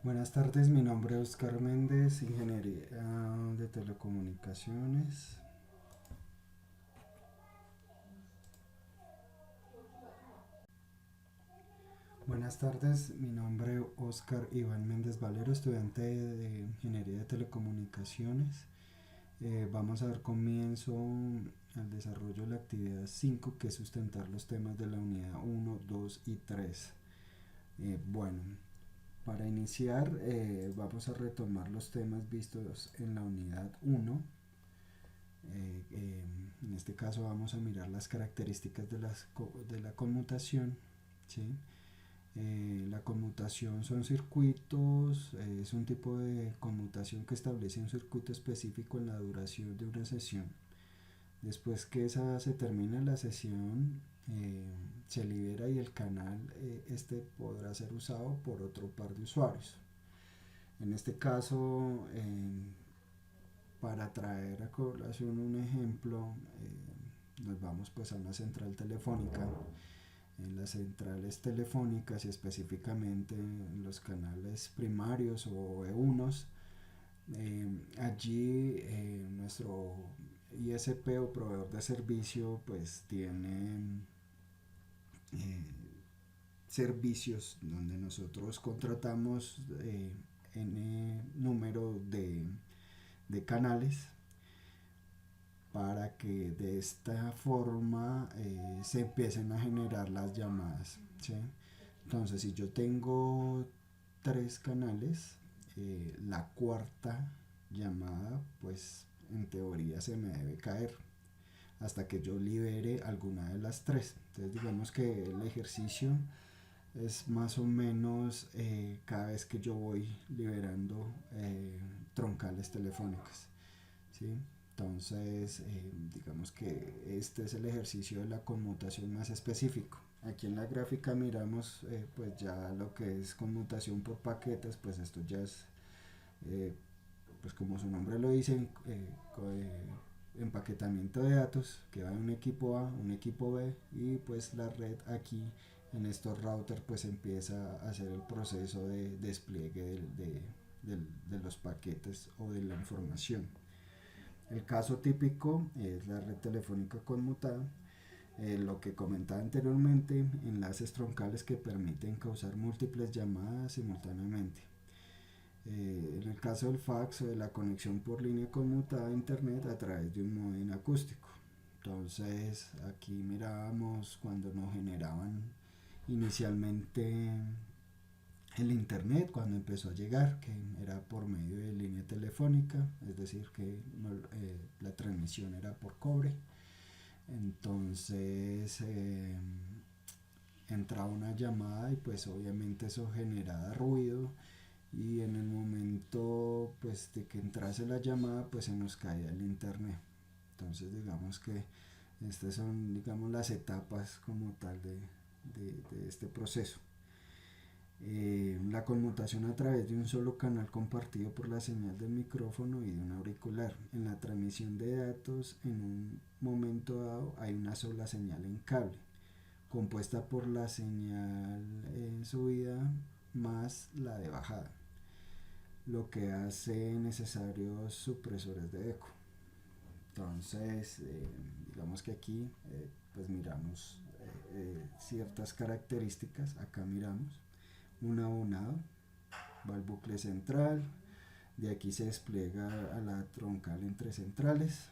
Buenas tardes, mi nombre es Oscar Méndez, Ingeniería de Telecomunicaciones. Buenas tardes, mi nombre es Oscar Iván Méndez Valero, estudiante de Ingeniería de Telecomunicaciones. Vamos a dar comienzo al desarrollo de la actividad 5, que es sustentar los temas de la unidad 1, 2 y 3. Bueno, para iniciar vamos a retomar los temas vistos en la unidad 1. En este caso vamos a mirar las características de la conmutación. ¿Sí? La conmutación son circuitos, es un tipo de conmutación que establece un circuito específico en la duración de una sesión. Después que esa se termina la sesión, se libera y el canal este podrá ser usado por otro par de usuarios. En este caso, para traer a colación un ejemplo, nos vamos pues a una central telefónica. En las centrales telefónicas y específicamente en los canales primarios o E1s, allí nuestro ISP o proveedor de servicio pues tiene eh, servicios donde nosotros contratamos n número de canales para que de esta forma se empiecen a generar las llamadas. ¿Sí? Entonces, si yo tengo tres canales, la cuarta llamada, pues en teoría se me debe caer hasta que yo libere alguna de las tres. Entonces, digamos que el ejercicio es más o menos cada vez que yo voy liberando troncales telefónicas. ¿Sí? Entonces, digamos que este es el ejercicio de la conmutación más específico. Aquí en la gráfica miramos pues ya lo que es conmutación por paquetes, pues esto ya es, eh, pues como su nombre lo dice, empaquetamiento de datos que va de un equipo A, un equipo B y pues la red aquí en estos routers pues empieza a hacer el proceso de despliegue de los paquetes o de la información. El caso típico es la red telefónica conmutada, lo que comentaba anteriormente, enlaces troncales que permiten causar múltiples llamadas simultáneamente. En el caso del fax o de la conexión por línea conmutada a internet a través de un modem acústico. Entonces aquí mirábamos cuando nos generaban inicialmente el internet, cuando empezó a llegar, que era por medio de línea telefónica, es decir, que no, la transmisión era por cobre. Entonces entraba una llamada y pues obviamente eso generaba ruido y en el momento pues de que entrase la llamada pues se nos caía el internet. Entonces digamos que estas son digamos las etapas como tal de este proceso. La conmutación a través de un solo canal compartido por la señal del micrófono y de un auricular. En la transmisión de datos, en un momento dado, hay una sola señal en cable, compuesta por la señal en subida más la de bajada, lo que hace necesarios supresores de eco. Entonces, digamos que aquí pues miramos ciertas características, acá miramos un abonado, va al bucle central, de aquí se despliega a la troncal entre centrales,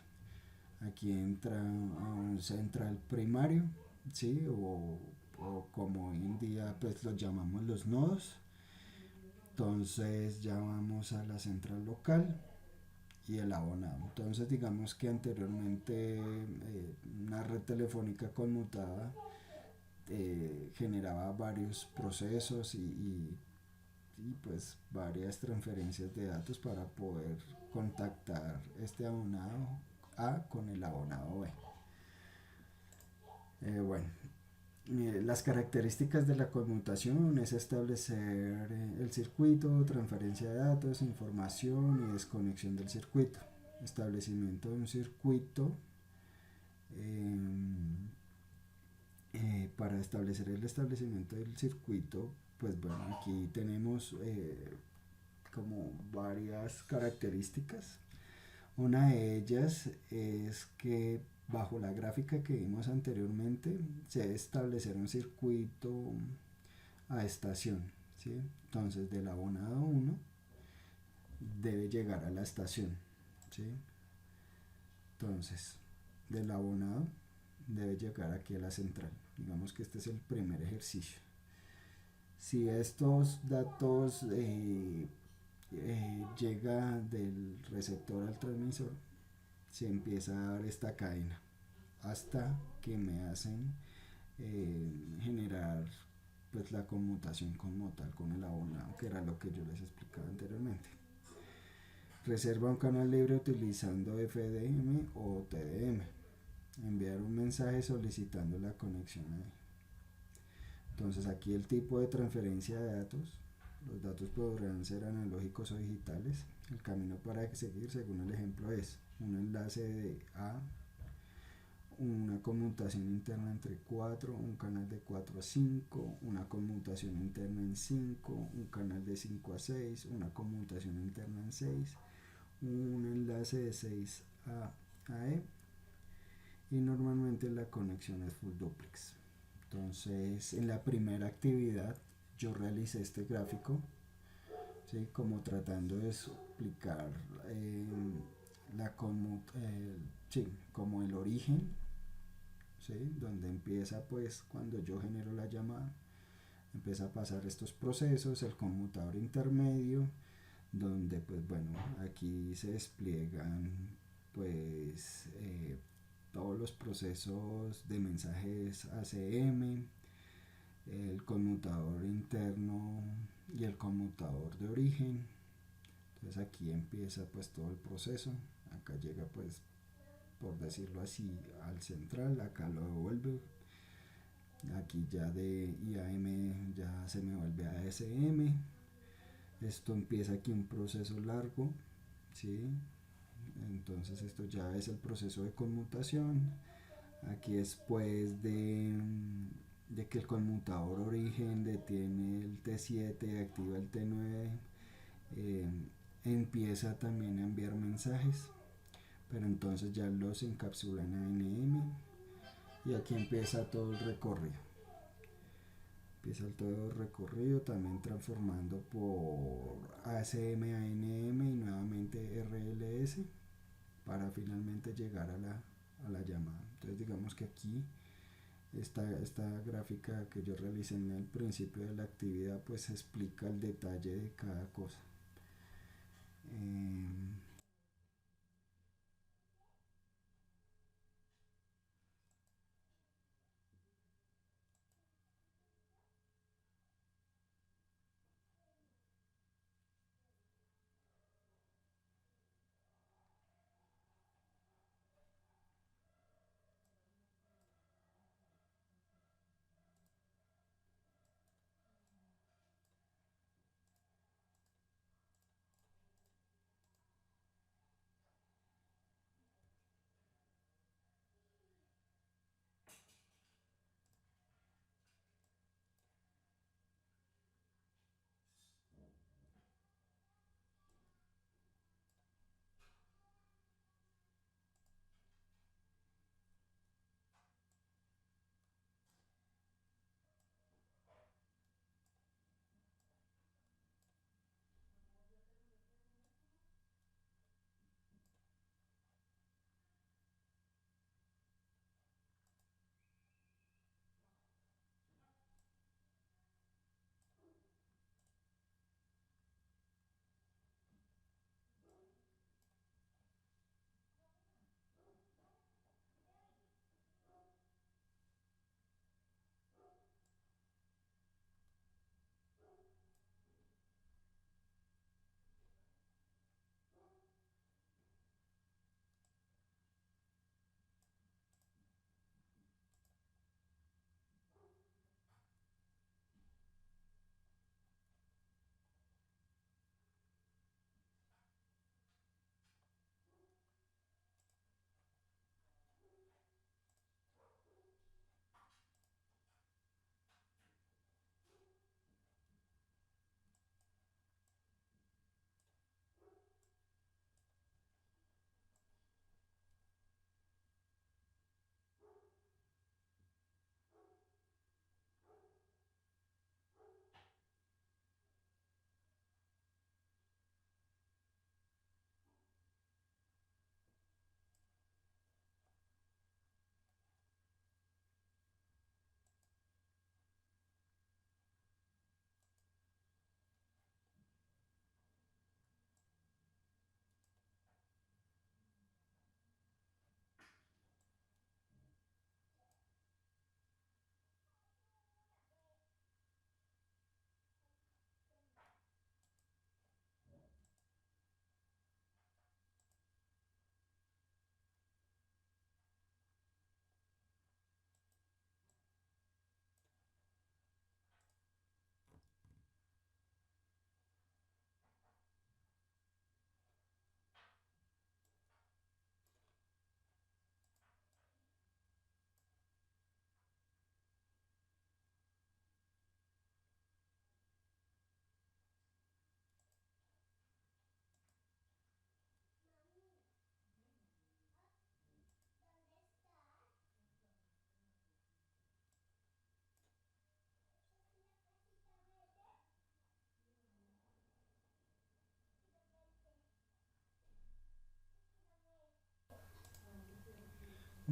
aquí entra a un central primario, ¿sí? O como hoy en día pues los llamamos los nodos. Entonces ya vamos a la central local y el abonado. Entonces digamos que anteriormente una red telefónica conmutada generaba varios procesos y pues varias transferencias de datos para poder contactar este abonado A con el abonado B. Bueno, las características de la conmutación es establecer el circuito, transferencia de datos, información y desconexión del circuito. Establecimiento de un circuito. eh, para establecer el establecimiento del circuito, pues bueno, aquí tenemos como varias características. Una de ellas es que bajo la gráfica que vimos anteriormente se debe establecer un circuito a estación, ¿sí? Entonces del abonado 1 debe llegar a la estación, ¿sí? Entonces del abonado debe llegar aquí a la central. Digamos que este es el primer ejercicio. Si estos datos llega del receptor al transmisor, se empieza a dar esta cadena hasta que me hacen generar pues la conmutación como tal con el abonado, que era lo que yo les explicaba anteriormente. Reserva un canal libre utilizando FDM o TDM. Enviar un mensaje solicitando la conexión ahí. Entonces aquí el tipo de transferencia de datos. Los datos podrán ser analógicos o digitales. El camino para seguir según el ejemplo es un enlace de A, una conmutación interna entre 4, un canal de 4 a 5, una conmutación interna en 5, un canal de 5 a 6, una conmutación interna en 6, un enlace de 6 a E, y normalmente la conexión es full duplex. Entonces en la primera actividad yo realicé este gráfico, ¿sí? Como tratando de explicar sí, como el origen, ¿sí? Donde empieza pues cuando yo genero la llamada, empieza a pasar estos procesos, el conmutador intermedio, donde pues bueno, aquí se despliegan pues todos los procesos de mensajes ACM, el conmutador interno y el conmutador de origen. Entonces aquí empieza pues todo el proceso, acá llega pues por decirlo así al central, acá lo devuelve, aquí ya de IAM ya se me vuelve a ASM. Esto empieza aquí un proceso largo, ¿sí? Entonces esto ya es el proceso de conmutación. Aquí después de que el conmutador origen detiene el T7, activa el T9, eh, empieza también a enviar mensajes, pero entonces ya los encapsula en ANM y aquí empieza todo el recorrido. Empieza todo el recorrido también transformando por ACM a ANM y nuevamente RLS para finalmente llegar a la llamada. Entonces digamos que aquí esta gráfica que yo realicé en el principio de la actividad pues explica el detalle de cada cosa. Eh,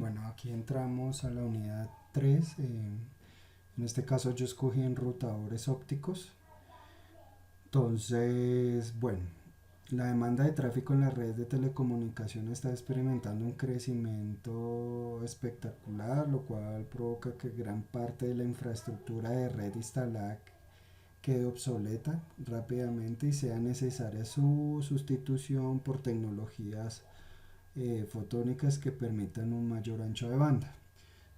Bueno, aquí entramos a la unidad 3. En este caso yo escogí enrutadores ópticos. Entonces, bueno, la demanda de tráfico en las redes de telecomunicación está experimentando un crecimiento espectacular, lo cual provoca que gran parte de la infraestructura de red instalada quede obsoleta rápidamente y sea necesaria su sustitución por tecnologías fotónicas que permitan un mayor ancho de banda.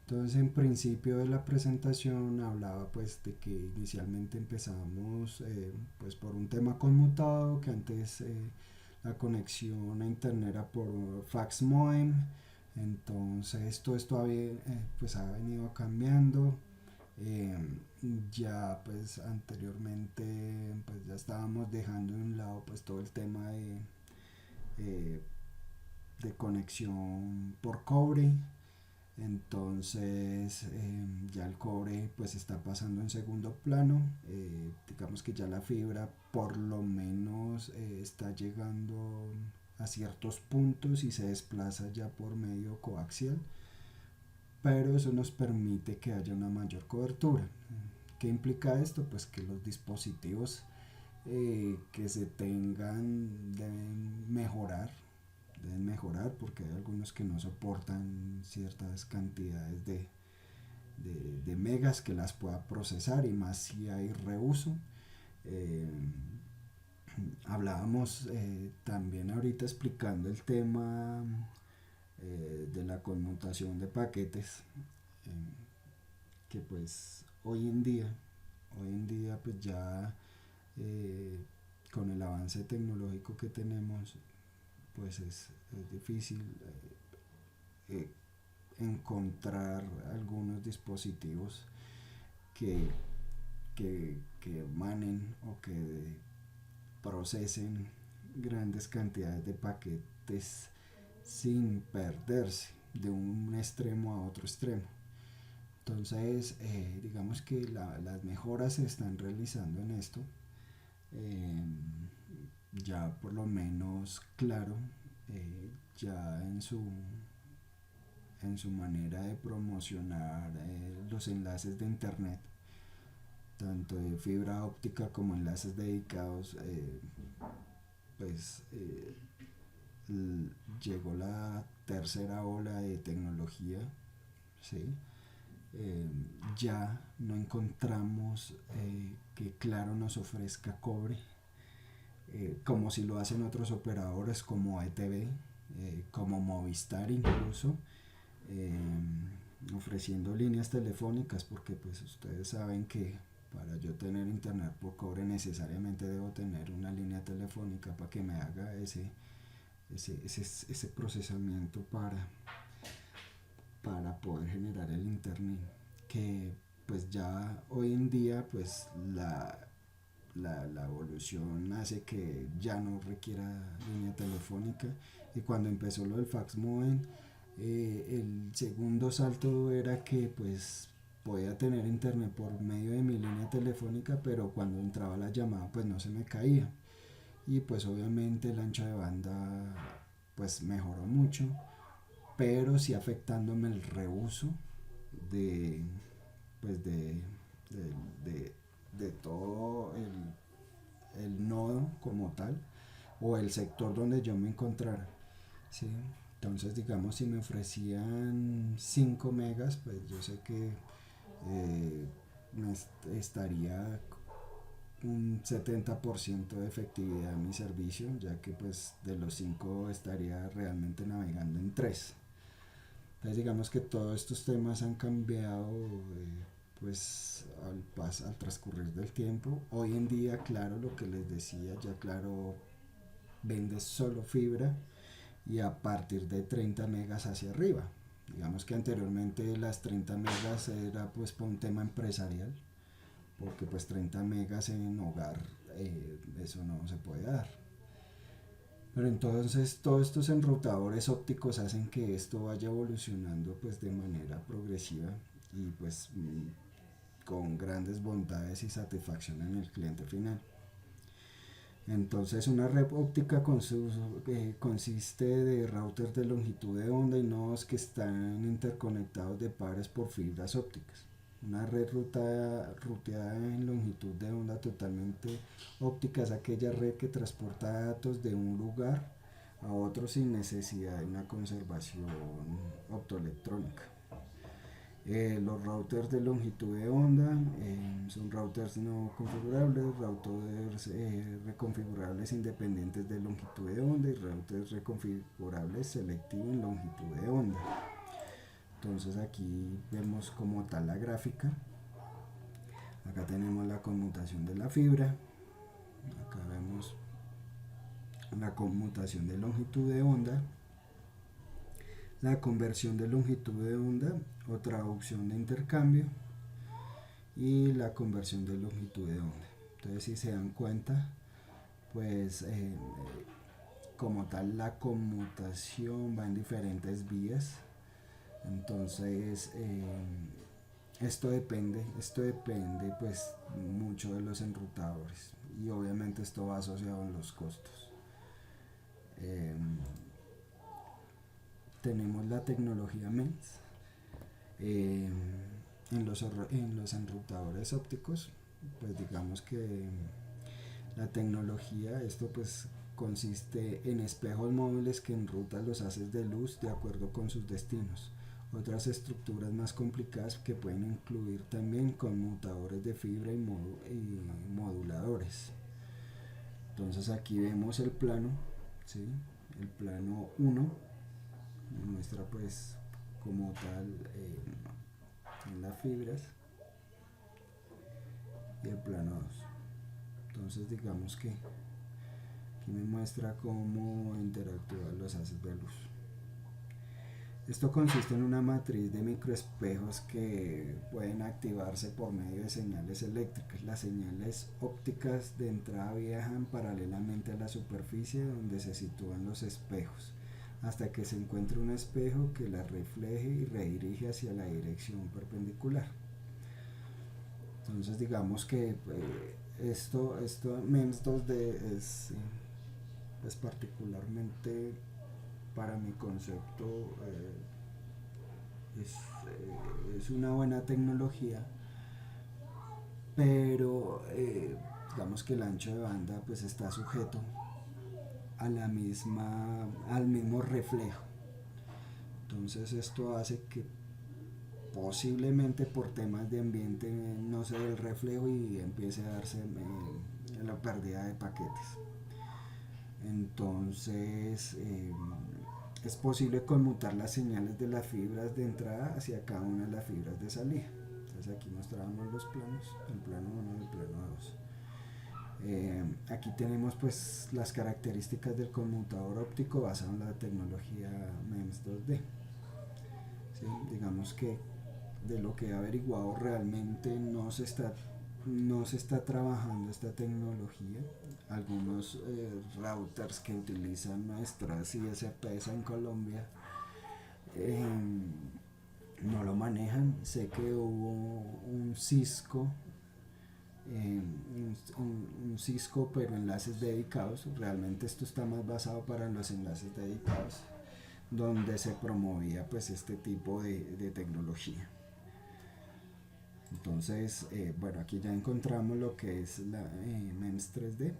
Entonces, en principio de la presentación hablaba pues de que inicialmente empezamos pues por un tema conmutado, que antes la conexión a internet era por fax modem. Entonces todo esto pues ha venido cambiando. eh, ya pues anteriormente pues ya estábamos dejando de un lado pues todo el tema eh, de conexión por cobre. Entonces ya el cobre pues está pasando en segundo plano. Digamos que ya la fibra por lo menos está llegando a ciertos puntos y se desplaza ya por medio coaxial, pero eso nos permite que haya una mayor cobertura. ¿Qué implica esto? Pues que los dispositivos que se tengan deben mejorar porque hay algunos que no soportan ciertas cantidades de megas que las pueda procesar, y más si hay reuso. Eh, Hablábamos también ahorita explicando el tema de la conmutación de paquetes, que pues hoy en día pues ya eh, con el avance tecnológico que tenemos pues es difícil eh, encontrar algunos dispositivos que, que emanen o que procesen grandes cantidades de paquetes sin perderse de un extremo a otro extremo. Entonces, digamos que las mejoras se están realizando en esto. Eh, ya por lo menos claro, ya en su manera de promocionar los enlaces de internet, tanto de fibra óptica como enlaces dedicados, pues llegó la tercera ola de tecnología, ¿sí? Eh, ya no encontramos que Claro nos ofrezca cobre, como si lo hacen otros operadores como ETV, como Movistar incluso, eh, ofreciendo líneas telefónicas, porque pues ustedes saben que para yo tener internet por cobre necesariamente debo tener una línea telefónica para que me haga ese procesamiento para poder generar el internet, que pues ya hoy en día pues la evolución hace que ya no requiera línea telefónica. Y cuando empezó lo del fax modem, el segundo salto era que pues podía tener internet por medio de mi línea telefónica, pero cuando entraba la llamada pues no se me caía, y pues obviamente el ancho de banda pues mejoró mucho, pero sí afectándome el reuso de pues de, de, de todo el nodo como tal, o el sector donde yo me encontrara, ¿sí? Entonces digamos si me ofrecían 5 megas, pues yo sé que me estaría un 70% de efectividad en mi servicio, ya que pues de los 5 estaría realmente navegando en 3. Entonces digamos que todos estos temas han cambiado pues al transcurrir del tiempo. Hoy en día, claro, lo que les decía, ya Claro vende solo fibra y a partir de 30 megas hacia arriba. Digamos que anteriormente las 30 megas era pues por un tema empresarial, porque pues 30 megas en hogar, eso no se puede dar. Pero entonces todos estos enrutadores ópticos hacen que esto vaya evolucionando pues de manera progresiva y pues con grandes bondades y satisfacción en el cliente final. Entonces una red óptica consiste de routers de longitud de onda y nodos que están interconectados de pares por fibras ópticas. Una red ruteada en longitud de onda totalmente óptica es aquella red que transporta datos de un lugar a otro sin necesidad de una conservación optoelectrónica. Los routers de longitud de onda son routers no configurables, routers reconfigurables independientes de longitud de onda y routers reconfigurables selectivos en longitud de onda. Entonces aquí vemos como tal la gráfica. Acá tenemos la conmutación de la fibra. Acá vemos la conmutación de longitud de onda, la conversión de longitud de onda o traducción de intercambio y la conversión de longitud de onda. Entonces, si se dan cuenta, pues como tal la conmutación va en diferentes vías. Entonces esto depende pues mucho de los enrutadores y obviamente esto va asociado a los costos. eh, Tenemos la tecnología MEMS eh, en los enrutadores ópticos. Pues digamos que la tecnología, esto pues consiste en espejos móviles que enrutan los haces de luz de acuerdo con sus destinos. Otras estructuras más complicadas que pueden incluir también conmutadores de fibra y moduladores. Entonces aquí vemos el plano, ¿sí? El plano 1 muestra pues como tal en las fibras y el plano 2. Entonces digamos que aquí me muestra cómo interactúan los haces de luz. Esto consiste en una matriz de microespejos que pueden activarse por medio de señales eléctricas. Las señales ópticas de entrada viajan paralelamente a la superficie donde se sitúan los espejos, hasta que se encuentre un espejo que las refleje y redirige hacia la dirección perpendicular. Entonces digamos que esto MEMS 2D es particularmente para mi concepto es una buena tecnología, pero digamos que el ancho de banda pues está sujeto a al mismo reflejo. Entonces esto hace que posiblemente por temas de ambiente no se dé el reflejo y empiece a darse la pérdida de paquetes. Entonces es posible conmutar las señales de las fibras de entrada hacia cada una de las fibras de salida. Entonces aquí mostrábamos los planos, el plano 1 y el plano 2. Aquí tenemos pues las características del conmutador óptico basado en la tecnología MEMS 2D. ¿Sí? Digamos que de lo que he averiguado realmente no se está trabajando esta tecnología. Algunos routers que utilizan nuestras ISPs en Colombia eh, no lo manejan. Sé que hubo un Cisco, un Cisco pero enlaces dedicados. Realmente esto está más basado para los enlaces dedicados, donde se promovía pues este tipo de tecnología. Entonces, bueno, aquí ya encontramos lo que es la MEMS 3D.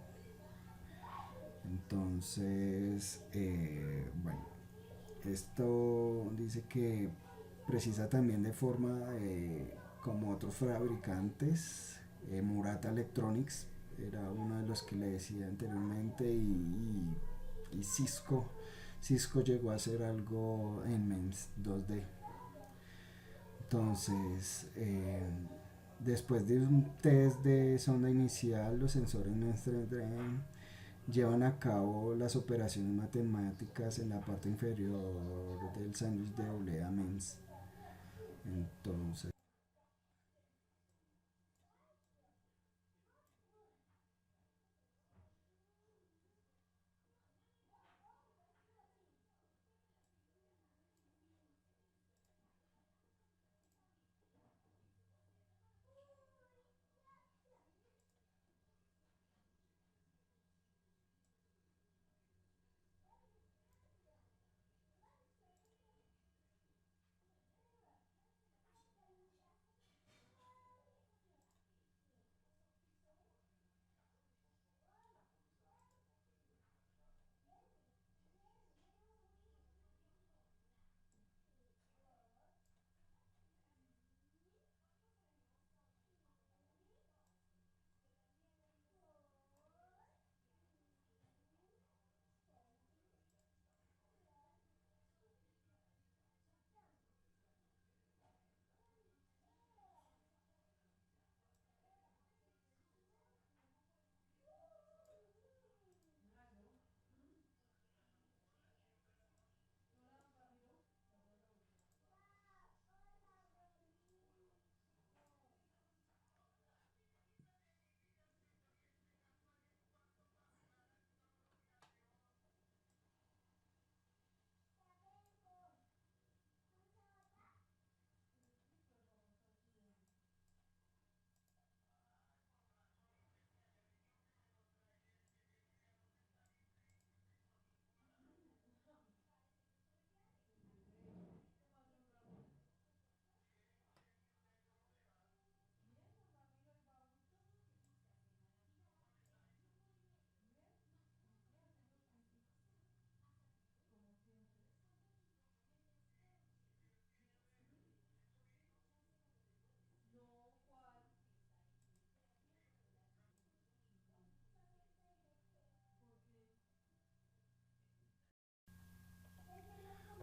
Entonces, bueno, esto dice que precisa también de forma como otros fabricantes. Murata Electronics era uno de los que le decía anteriormente y Cisco llegó a hacer algo en MEMS 2D. Entonces, después de un test de sonda inicial, los sensores MEMS 3D llevan a cabo las operaciones matemáticas en la parte inferior del sándwich de oblea MEMS. Entonces,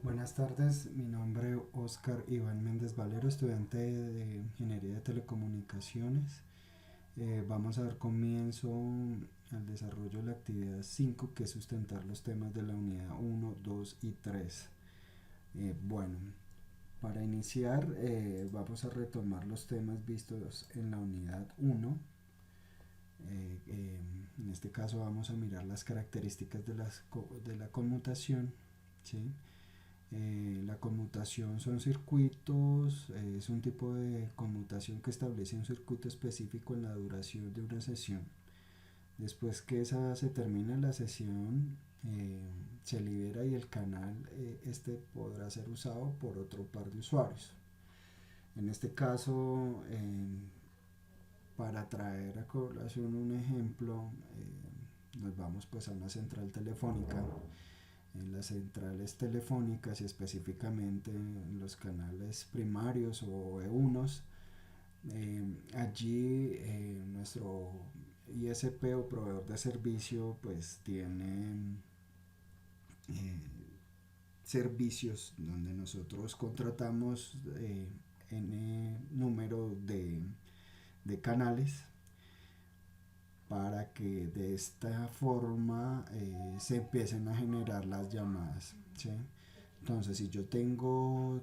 Buenas tardes, mi nombre es Oscar Iván Méndez Valero, estudiante de Ingeniería de Telecomunicaciones. Vamos a dar comienzo al desarrollo de la actividad 5, que es sustentar los temas de la unidad 1, 2 y 3. Bueno, para iniciar vamos a retomar los temas vistos en la unidad 1. En este caso vamos a mirar las características de la conmutación, ¿sí? La conmutación son circuitos, es un tipo de conmutación que establece un circuito específico en la duración de una sesión. Después que esa se termina la sesión, se libera y el canal este podrá ser usado por otro par de usuarios. En este caso, para traer a colación un ejemplo, nos vamos pues a una central telefónica. En las centrales telefónicas y específicamente en los canales primarios o E1s, allí nuestro ISP o proveedor de servicio pues tiene eh, servicios donde nosotros contratamos n número de canales para que de esta forma se empiecen a generar las llamadas, ¿sí? Entonces, si yo tengo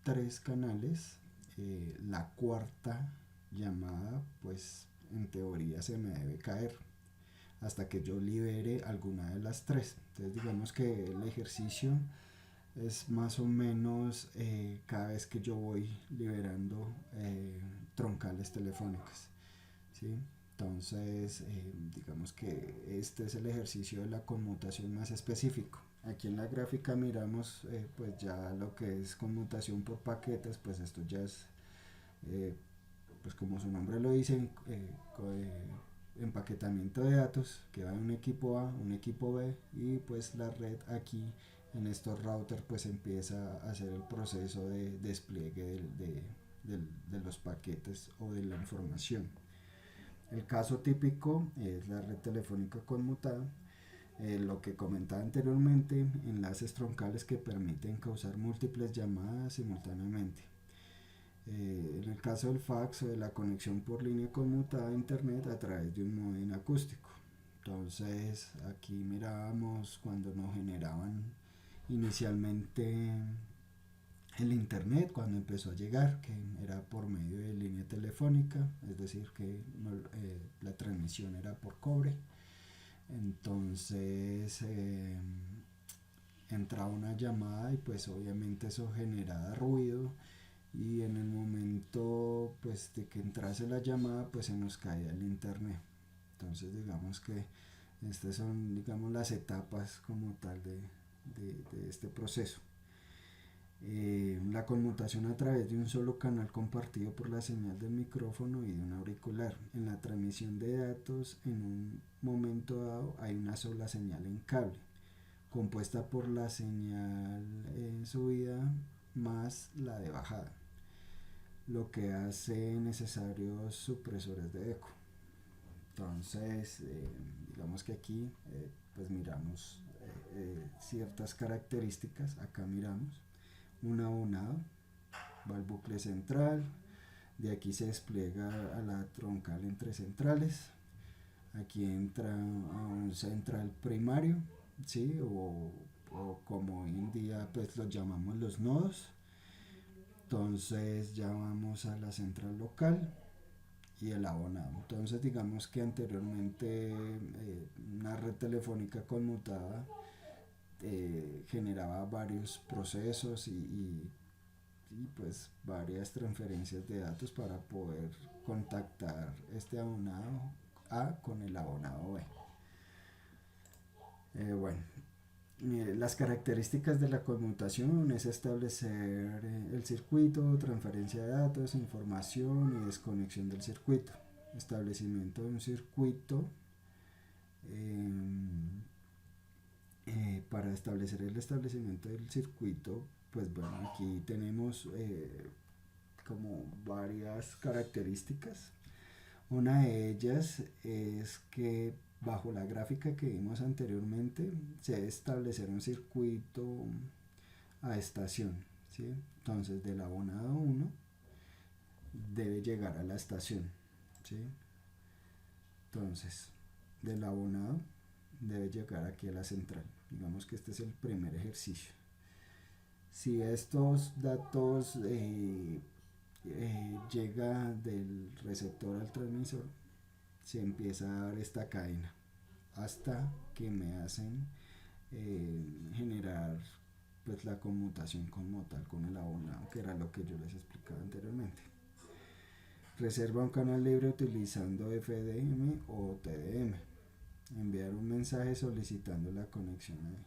tres canales, la cuarta llamada, pues en teoría se me debe caer hasta que yo libere alguna de las tres. Entonces, digamos que el ejercicio es más o menos cada vez que yo voy liberando troncales telefónicas, ¿sí? Entonces, digamos que este es el ejercicio de la conmutación más específico. Aquí en la gráfica miramos pues ya lo que es conmutación por paquetes, pues esto ya es, eh, pues como su nombre lo dice, empaquetamiento de datos que va de un equipo A, un equipo B, y pues la red aquí en estos routers pues empieza a hacer el proceso de despliegue de los paquetes o de la información. El caso típico es la red telefónica conmutada, lo que comentaba anteriormente, enlaces troncales que permiten causar múltiples llamadas simultáneamente. En el caso del fax o de la conexión por línea conmutada a internet a través de un modem acústico. Entonces aquí mirábamos cuando nos generaban inicialmente el internet, cuando empezó a llegar, que era por medio de línea telefónica, es decir que no, la transmisión era por cobre. Entonces entraba una llamada y pues obviamente eso generaba ruido, y en el momento pues de que entrase la llamada pues se nos caía el internet. Entonces digamos que estas son digamos las etapas como tal de este proceso. La conmutación a través de un solo canal compartido por la señal del micrófono y de un auricular. En la transmisión de datos, en un momento dado hay una sola señal en cable, compuesta por la señal en subida más la de bajada, lo que hace necesarios supresores de eco. Entonces, digamos que aquí pues miramos ciertas características. Acá miramos un abonado, va al bucle central, de aquí se despliega a la troncal entre centrales, aquí entra a un central primario, ¿sí? O como hoy en día pues los llamamos los nodos. Entonces ya vamos a la central local y el abonado. Entonces digamos que anteriormente una red telefónica conmutada generaba varios procesos y pues varias transferencias de datos para poder contactar este abonado A con el abonado B. Bueno, las características de la conmutación es establecer el circuito, transferencia de datos, información y desconexión del circuito. Establecimiento de un circuito. eh, para establecer el establecimiento del circuito, pues bueno, aquí tenemos como varias características. Una de ellas es que bajo la gráfica que vimos anteriormente se debe establecer un circuito a estación, ¿sí? Entonces del abonado 1 debe llegar a la estación, ¿sí? Entonces del abonado debe llegar aquí a la central. Digamos que este es el primer ejercicio. Si estos datos llega del receptor al transmisor, se empieza a dar esta cadena hasta que me hacen generar pues la conmutación como tal con el abonado, que era lo que yo les explicaba anteriormente. Reserva un canal libre utilizando FDM o TDM. Enviar un mensaje solicitando la conexión ahí.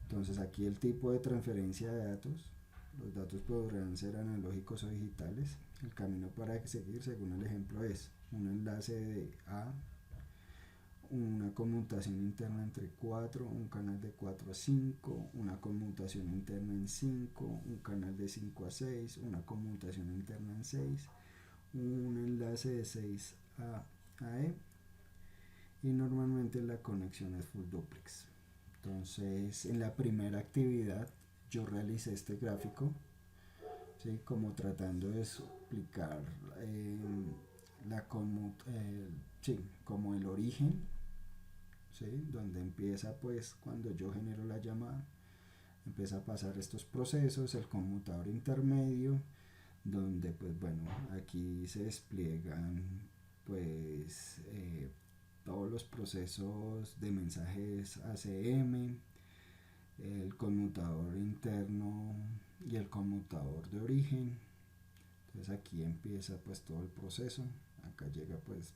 Entonces aquí el tipo de transferencia de datos. Los datos podrán ser analógicos o digitales. El camino para seguir según el ejemplo es un enlace de A, una conmutación interna entre 4, un canal de 4 a 5, una conmutación interna en 5, un canal de 5 a 6, una conmutación interna en 6, un enlace de 6 a E, y normalmente la conexión es full duplex. Entonces en la primera actividad yo realicé este gráfico, ¿sí? Como tratando de explicar sí, como el origen, ¿sí? Donde empieza pues cuando yo genero la llamada, empieza a pasar estos procesos, el conmutador intermedio, donde pues bueno, aquí se despliegan pues todos los procesos de mensajes ACM, el conmutador interno y el conmutador de origen. Entonces aquí empieza pues todo el proceso, acá llega pues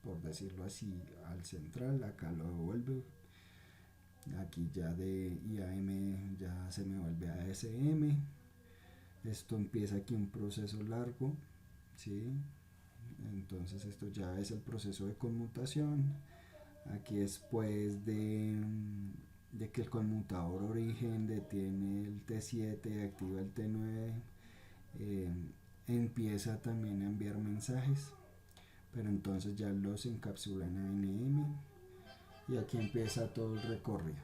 por decirlo así al central, acá lo devuelve, aquí ya de IAM ya se me vuelve a ASM. Esto empieza aquí un proceso largo, ¿sí? Entonces esto ya es el proceso de conmutación. Aquí después de que el conmutador origen detiene el T7, activa el T9, eh, empieza también a enviar mensajes, pero entonces ya los encapsula en ANM y aquí empieza todo el recorrido.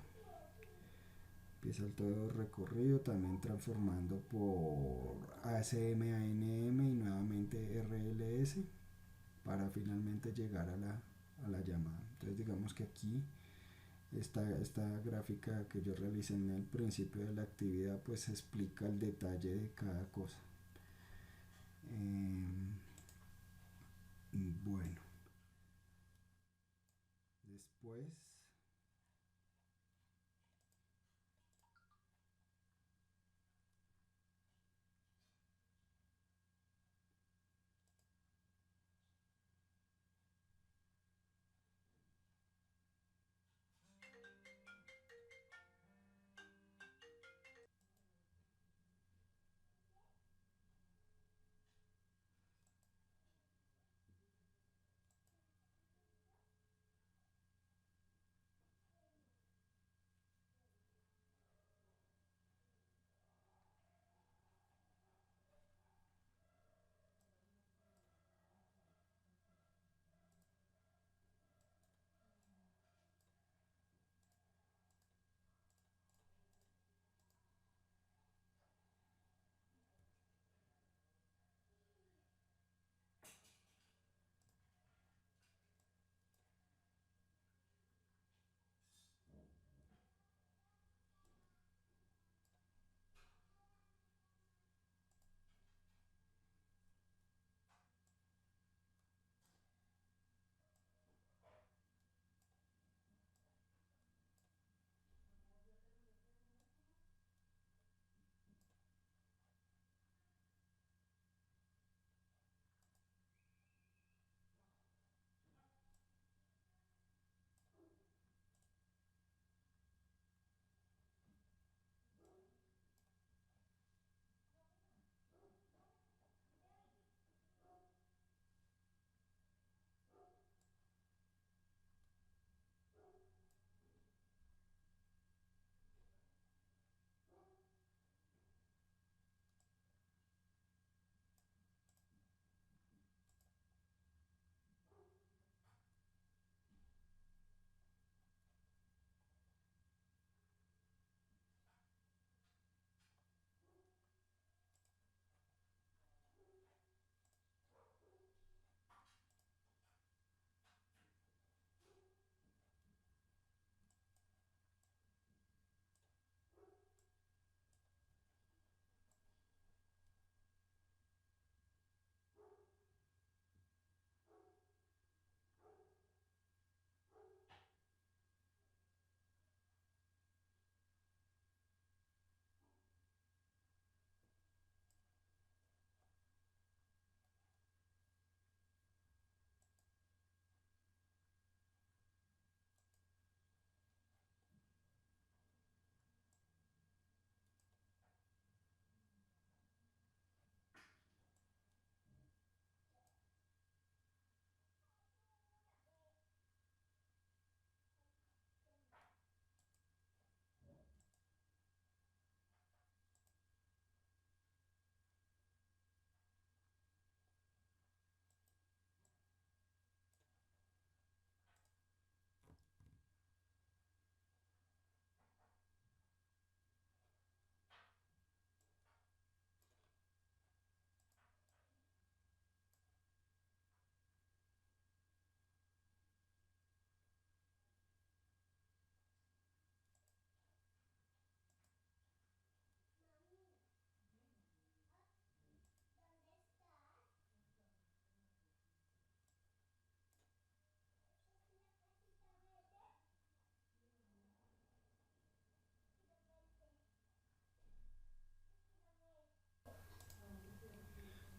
Empieza todo el recorrido también transformando por ACM a ANM y nuevamente RLS para finalmente llegar a la llamada. Entonces digamos que aquí esta gráfica que yo realicé en el principio de la actividad pues explica el detalle de cada cosa. Bueno, después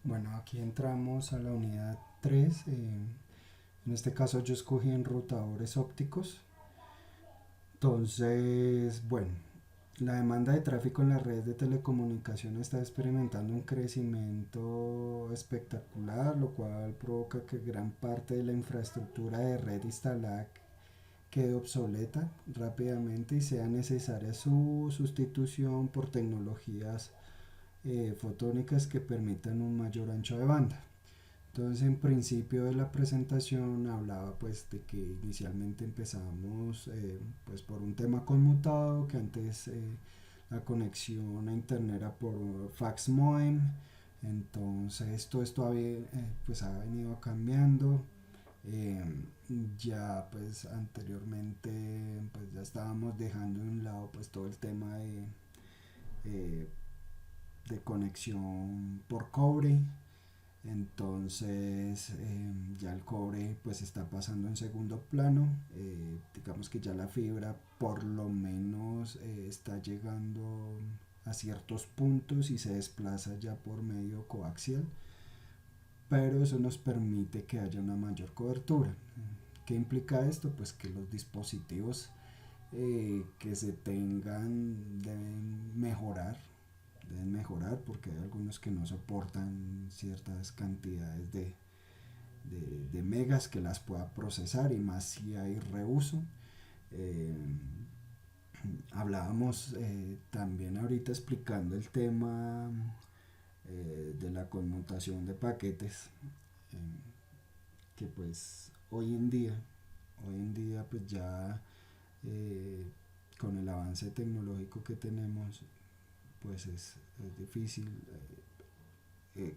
Bueno, aquí entramos a la unidad 3. En este caso yo escogí enrutadores ópticos. Entonces, bueno, la demanda de tráfico en las redes de telecomunicación está experimentando un crecimiento espectacular, lo cual provoca que gran parte de la infraestructura de red instalada quede obsoleta rápidamente y sea necesaria su sustitución por tecnologías fotónicas que permitan un mayor ancho de banda. Entonces, en principio de la presentación hablaba pues de que inicialmente empezamos pues por un tema conmutado, que antes la conexión a internet era por fax modem. Entonces todo esto pues ha venido cambiando. eh, ya pues anteriormente pues ya estábamos dejando de un lado pues todo el tema eh, de conexión por cobre. Entonces ya el cobre pues está pasando en segundo plano. Digamos que ya la fibra por lo menos está llegando a ciertos puntos y se desplaza ya por medio coaxial, pero eso nos permite que haya una mayor cobertura. ¿Qué implica esto? Pues que los dispositivos que se tengan deben mejorar porque hay algunos que no soportan ciertas cantidades de megas que las pueda procesar, y más si hay reuso. Eh, Hablábamos también ahorita explicando el tema de la conmutación de paquetes, eh, que pues hoy en día pues ya eh, con el avance tecnológico que tenemos pues es difícil eh,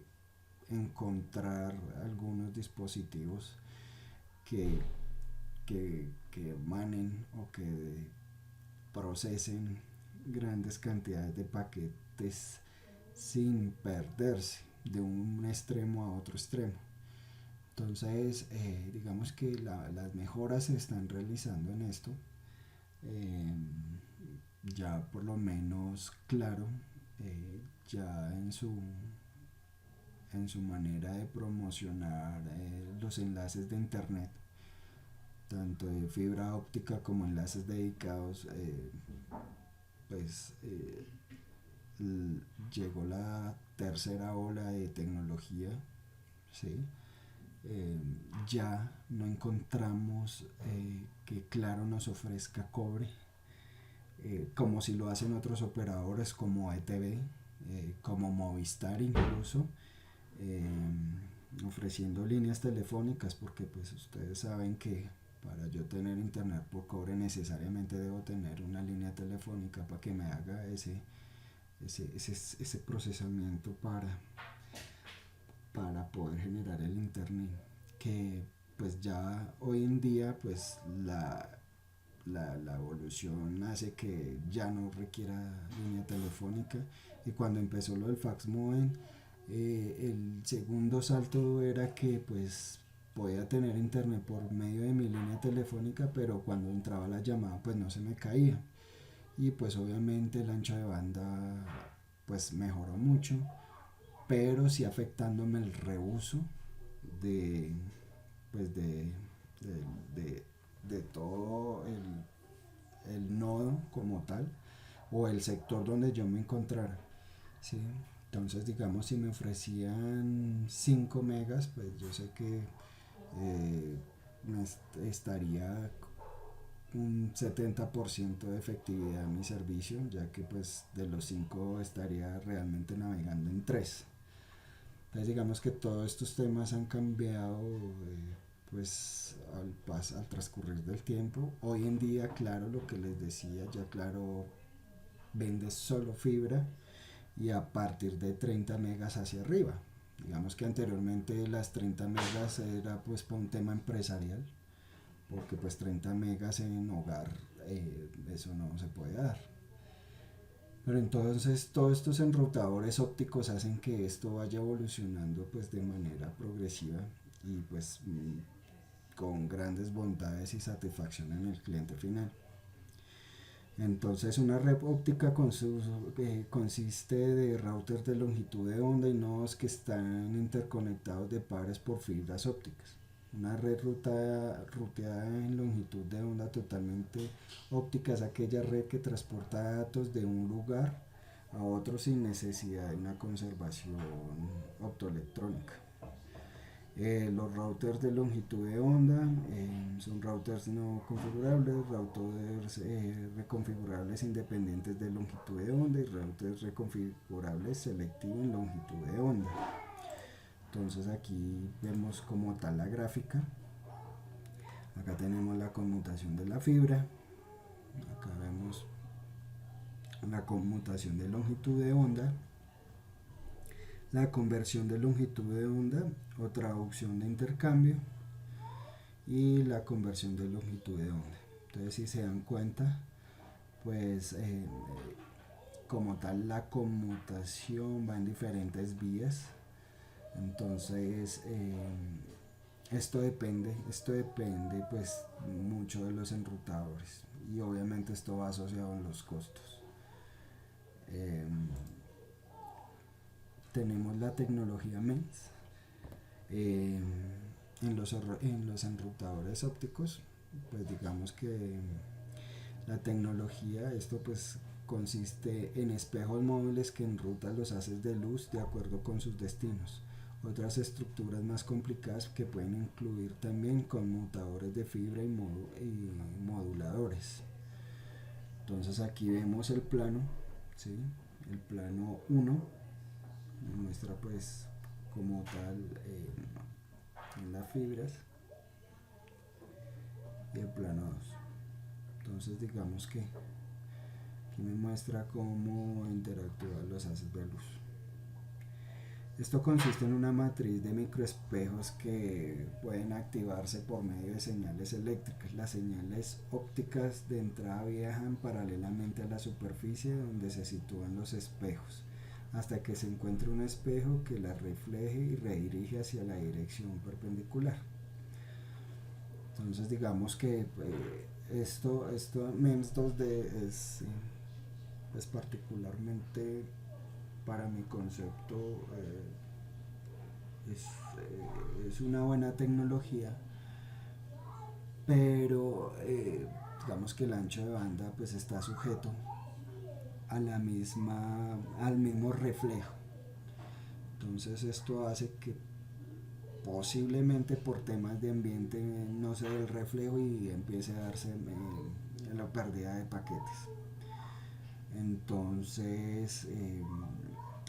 encontrar algunos dispositivos que, que emanen o que procesen grandes cantidades de paquetes sin perderse de un extremo a otro extremo. Entonces, digamos que las mejoras se están realizando en esto. Eh, ya por lo menos claro, ya en su manera de promocionar los enlaces de internet, tanto de fibra óptica como enlaces dedicados, pues llegó la tercera ola de tecnología, ¿sí? Eh, ya no encontramos que Claro nos ofrezca cobre, como si lo hacen otros operadores como ETV, como Movistar incluso, eh, ofreciendo líneas telefónicas, porque pues ustedes saben que para yo tener internet por cobre necesariamente debo tener una línea telefónica para que me haga ese procesamiento para poder generar el internet, que pues ya hoy en día pues la evolución hace que ya no requiera línea telefónica. Y cuando empezó lo del fax modem, el segundo salto era que pues podía tener internet por medio de mi línea telefónica, pero cuando entraba la llamada pues no se me caía, y pues obviamente el ancho de banda pues mejoró mucho, pero sí afectándome el reuso de pues de, de, de todo el nodo como tal, o el sector donde yo me encontrara, ¿sí? Entonces digamos si me ofrecían 5 megas, pues yo sé que me estaría un 70% de efectividad en mi servicio, ya que pues de los 5 estaría realmente navegando en 3. Entonces digamos que todos estos temas han cambiado pues al transcurrir del tiempo. Hoy en día, claro, lo que les decía, ya claro vende solo fibra y a partir de 30 megas hacia arriba. Digamos que anteriormente las 30 megas era pues para un tema empresarial, porque pues 30 megas en hogar eso no se puede dar. Pero entonces todos estos enrutadores ópticos hacen que esto vaya evolucionando pues de manera progresiva y pues con grandes bondades y satisfacción en el cliente final. Entonces una red óptica consiste de routers de longitud de onda y nodos que están interconectados de pares por fibras ópticas. Una red ruteada en longitud de onda totalmente óptica es aquella red que transporta datos de un lugar a otro sin necesidad de una conservación optoelectrónica. Los routers de longitud de onda son routers no configurables, routers reconfigurables independientes de longitud de onda y routers reconfigurables selectivos en longitud de onda. Entonces aquí vemos como tal la gráfica. Acá tenemos la conmutación de la fibra. Acá vemos la conmutación de longitud de onda, la conversión de longitud de onda o traducción de intercambio y la conversión de longitud de onda. Entonces, si se dan cuenta, pues como tal la conmutación va en diferentes vías. Entonces esto depende pues mucho de los enrutadores y obviamente esto va asociado a los costos. Tenemos la tecnología MEMS en los enrutadores ópticos. Pues digamos que la tecnología, esto pues consiste en espejos móviles que enrutan los haces de luz de acuerdo con sus destinos. Otras estructuras más complicadas que pueden incluir también conmutadores de fibra y moduladores. Entonces aquí vemos el plano, ¿sí? El plano 1 muestra pues como tal en las fibras y el plano 2. Entonces digamos que aquí me muestra cómo interactúan los haces de luz. Esto consiste en una matriz de microespejos que pueden activarse por medio de señales eléctricas. Las señales ópticas de entrada viajan paralelamente a la superficie donde se sitúan los espejos, hasta que se encuentre un espejo que las refleje y redirige hacia la dirección perpendicular. Entonces digamos que esto MEMS 2D es particularmente para mi concepto es una buena tecnología, pero digamos que el ancho de banda pues está sujeto a al mismo reflejo. Entonces esto hace que posiblemente por temas de ambiente no se dé el reflejo y empiece a darse la pérdida de paquetes. Entonces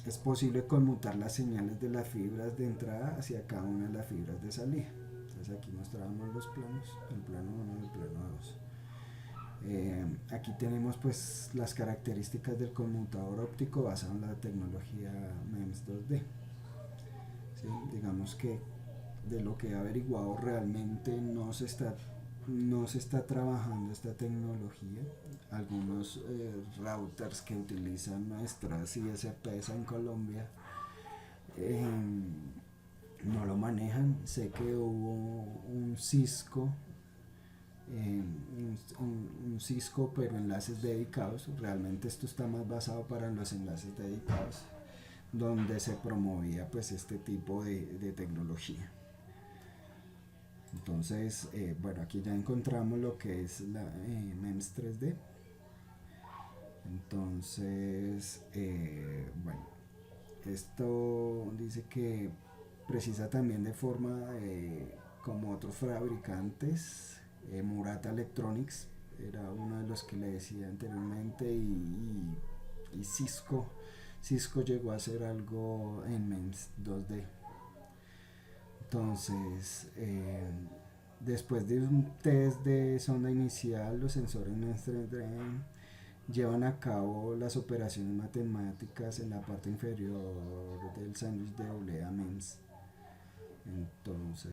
es posible conmutar las señales de las fibras de entrada hacia cada una de las fibras de salida. Entonces aquí mostrábamos los planos, el plano 1 y el plano 2. Aquí tenemos pues las características del conmutador óptico basado en la tecnología MEMS 2D. ¿Sí? Digamos que de lo que he averiguado realmente no se está trabajando esta tecnología. Algunos routers que utilizan nuestras ISPs en Colombia no lo manejan. Sé que hubo un Cisco pero enlaces dedicados. Realmente esto está más basado para los enlaces dedicados, donde se promovía pues este tipo de tecnología. Entonces bueno, aquí ya encontramos lo que es la MEMS 3D. Entonces bueno, esto dice que precisa también de forma como otros fabricantes. Murata Electronics era uno de los que le decía anteriormente, y Cisco llegó a hacer algo en MEMS 2D. Entonces después de un test de sonda inicial, los sensores MEMS 3D llevan a cabo las operaciones matemáticas en la parte inferior del sándwich de oblea MEMS. Entonces